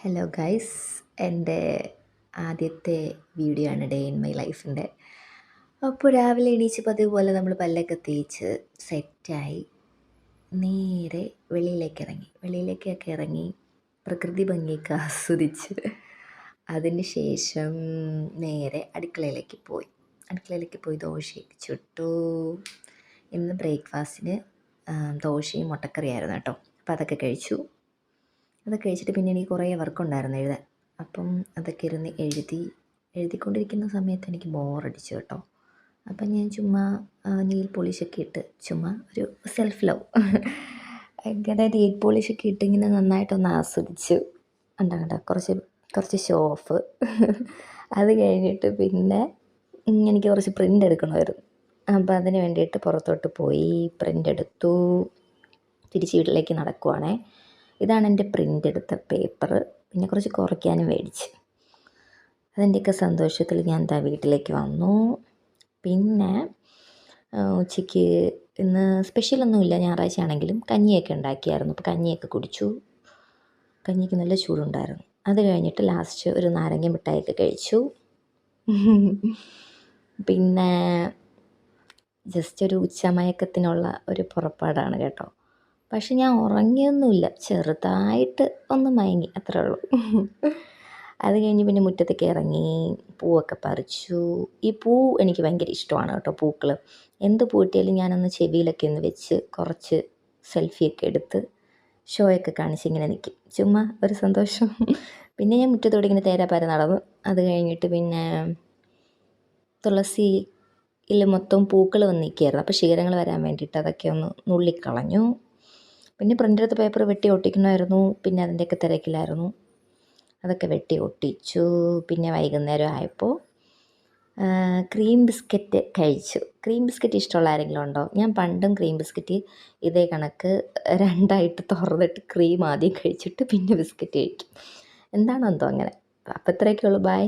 Hello guys, എൻ്റെ ആദ്യത്തെ video ആണ് ഡേ ഇൻ മൈ ലൈഫിൻ്റെ. അപ്പോൾ രാവിലെ എണീച്ച് പതിവ് പോലെ നമ്മൾ പല്ലൊക്കെ തേച്ച് സെറ്റായി നേരെ വെളിയിലേക്കൊക്കെ ഇറങ്ങി പ്രകൃതി ഭംഗിയൊക്കെ ആസ്വദിച്ച് അതിന് ശേഷം നേരെ അടുക്കളയിലേക്ക് പോയി ദോശയൊക്കെ ചുട്ടു. ഇന്ന് ബ്രേക്ക്ഫാസ്റ്റിന് ദോശയും മുട്ടക്കറിയായിരുന്നു കേട്ടോ. അപ്പോൾ അതൊക്കെ കഴിച്ചിട്ട് പിന്നെ എനിക്ക് കുറേ വർക്കുണ്ടായിരുന്നു എഴുതാൻ. അപ്പം അതൊക്കെ ഇരുന്ന് എഴുതിക്കൊണ്ടിരിക്കുന്ന സമയത്ത് എനിക്ക് ബോറടിച്ചു കേട്ടോ. അപ്പം ഞാൻ ചുമ്മാ നെയിൽ പോളിഷൊക്കെ ഇട്ട് ചുമ്മാ ഒരു സെൽഫ് ലവ് ഇങ്ങനെ നെയിൽ പോളിഷൊക്കെ ഇട്ട് ഇങ്ങനെ നന്നായിട്ടൊന്ന് ആസ്വദിച്ചു. കണ്ട കുറച്ച് ഷോ ഓഫ്. അത് കഴിഞ്ഞിട്ട് പിന്നെ എനിക്ക് കുറച്ച് പ്രിൻ്റ് എടുക്കണമായിരുന്നു. അപ്പോൾ അതിന് വേണ്ടിയിട്ട് പുറത്തോട്ട് പോയി പ്രിൻ്റ് എടുത്തു. തിരിച്ച് വീട്ടിലേക്ക് നടക്കുവാണേ. ഇതാണ് എൻ്റെ പ്രിൻ്റ് എടുത്ത പേപ്പർ. പിന്നെ കുറച്ച് കുറയ്ക്കാനും മേടിച്ച്. അതിൻ്റെയൊക്കെ സന്തോഷത്തിൽ ഞാൻ വീട്ടിലേക്ക് വന്നു. പിന്നെ ഉച്ചയ്ക്ക് ഇന്ന് സ്പെഷ്യലൊന്നുമില്ല, ഞായറാഴ്ച ആണെങ്കിലും കഞ്ഞിയൊക്കെ ഉണ്ടാക്കിയായിരുന്നു. അപ്പോൾ കഞ്ഞിയൊക്കെ കുടിച്ചു. കഞ്ഞിക്ക് നല്ല ചൂടുണ്ടായിരുന്നു. അത് കഴിഞ്ഞിട്ട് ലാസ്റ്റ് ഒരു നാരങ്ങ മിഠായിയൊക്കെ കഴിച്ചു. പിന്നെ ജസ്റ്റ് ഒരു ഉച്ചമയക്കത്തിനുള്ള ഒരു പുറപ്പാടാണ് കേട്ടോ. പക്ഷെ ഞാൻ ഉറങ്ങിയൊന്നുമില്ല, ചെറുതായിട്ട് ഒന്ന് മയങ്ങി, അത്രേ ഉള്ളൂ. അത് കഴിഞ്ഞ് പിന്നെ മുറ്റത്തേക്ക് ഇറങ്ങി പൂവൊക്കെ പറിച്ചു. ഈ പൂ എനിക്ക് ഭയങ്കര ഇഷ്ടമാണ് കേട്ടോ. പൂക്കൾ എന്ത് പൂ കിട്ടിയാലും ഞാനൊന്ന് ചെവിയിലൊക്കെ ഒന്ന് വെച്ച് കുറച്ച് സെൽഫിയൊക്കെ എടുത്ത് ഷോയൊക്കെ കാണിച്ച് ഇങ്ങനെ നിൽക്കും, ചുമ്മാ ഒരു സന്തോഷം. പിന്നെ ഞാൻ മുറ്റത്തോടെ ഇങ്ങനെ തേരാപ്പാര നടന്നു. അത് കഴിഞ്ഞിട്ട് പിന്നെ തുളസിയിൽ മൊത്തം പൂക്കൾ വന്ന് നിൽക്കുകയായിരുന്നു. അപ്പോൾ ക്ഷീരങ്ങൾ വരാൻ വേണ്ടിയിട്ട് അതൊക്കെ ഒന്ന് നുള്ളിക്കളഞ്ഞു. പിന്നെ പ്രിൻ്റെടുത്ത പേപ്പർ വെട്ടി ഒട്ടിക്കണമായിരുന്നു. പിന്നെ അതിൻ്റെയൊക്കെ തിരക്കിലായിരുന്നു. അതൊക്കെ വെട്ടി ഒട്ടിച്ചു. പിന്നെ വൈകുന്നേരം ആയപ്പോൾ ക്രീം ബിസ്ക്കറ്റ് കഴിച്ചു. ക്രീം ബിസ്ക്കറ്റ് ഇഷ്ടമുള്ള ആരെങ്കിലും ഉണ്ടോ? ഞാൻ പണ്ടും ക്രീം ബിസ്ക്കറ്റ് ഇതേ കണക്ക് രണ്ടായിട്ട് തുറന്നിട്ട് ക്രീം ആദ്യം കഴിച്ചിട്ട് പിന്നെ ബിസ്ക്കറ്റ് കഴിക്കും. എന്താണോ എന്തോ അങ്ങനെ. അപ്പോൾ ഇത്രയൊക്കെ ഉള്ളൂ. ബൈ.